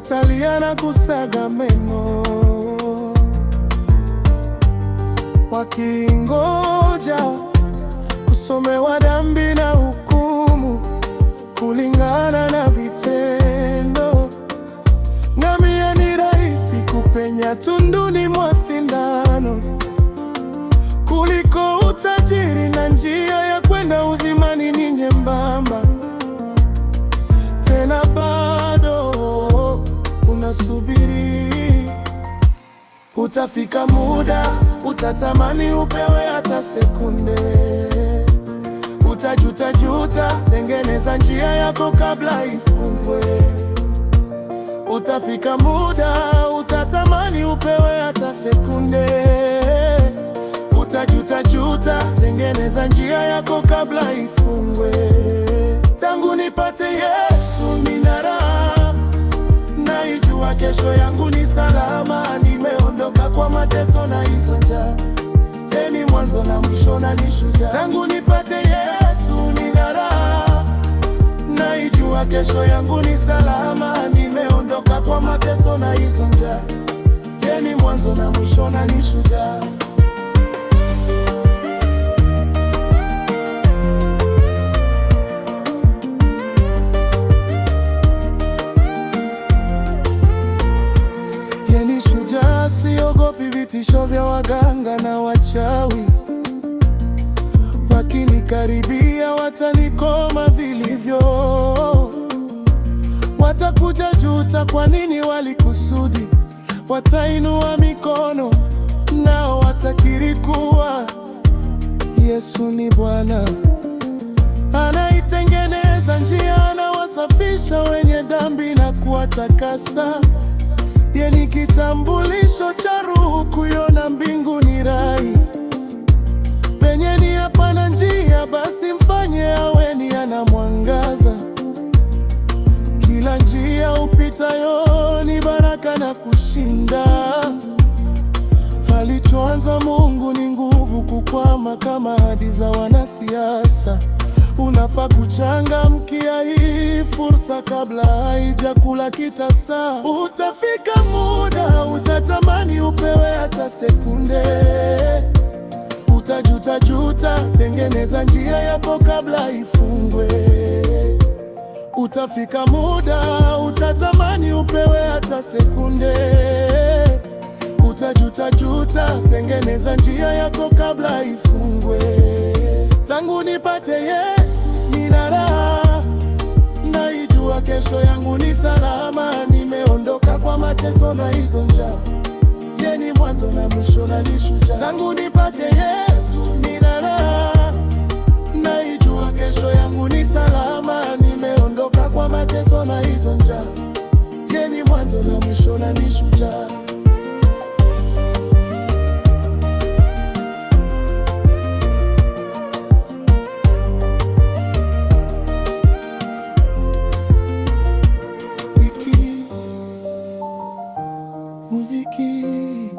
watalia na kusaga meno, wakingoja kusomewa dhambi na hukumu kulingana na vitendo. Ngamia ni rahisi kupenya tunduni mwa sindano kuliko utajiri, na njia ya kwenda uzimani ni nyembamba. Tena bado unasubiri, utafika muda utatamani upewe hata sekunde. Utajuta, tengeneza njia yako kabla ifungwe. Utafika muda utatamani upewe hata sekunde. Utajuta, tengeneza njia yako kabla ifungwe. Tangu nipate Yesu nina raha, naijua kesho yangu ni salama. Nimeondoka kwa mateso na hizo njaa, yeye ni mwanzo na mwisho na ni shujaa. Tangu nipate Yesu nina raha, naijua kesho yangu ni salama. Nimeondoka kwa mateso na hizo njaa, yeye ni mwanzo na mwisho na ni shujaa. Siogopi vitisho vya waganga na wachawi, wakinikaribia watanikoma vilivyo. Watakuja juta kwa nini walikusudi, watainua mikono nao watakiri kuwa Yesu ni Bwana. Anaitengeneza njia, anawasafisha wenye dhambi na kuwatakasa. Yeye ni kitambulisho cha roho, kuiona mbingu ni rai. Penye ni hapana njia, basi mfanye awe ni anamwangaza. Kila njia upitayo ni baraka na kushinda. Alichoanza Mungu ni nguvu kukwama kama ahadi za wanasiasa. Unafaa kuchangamkia hii fursa kabla haijakula kitasa. Utafika muda utatamani upewe hata sekunde. Utajuta, tengeneza njia yako kabla ifungwe. Utafika muda utatamani upewe hata sekunde. Utajuta, tengeneza njia yako kabla ifungwe. Tangu nipate Yesu nina raha, naijua kesho yangu ni salama. Nimeondoka kwa mateso na hizo njaa, yeye ni mwanzo na mwisho na ni shujaa. Tangu nipate Yesu nina raha, naijua kesho yangu ni salama. Nimeondoka kwa mateso na hizo njaa, yeye ni mwanzo na mwisho na ni shujaa. Muziki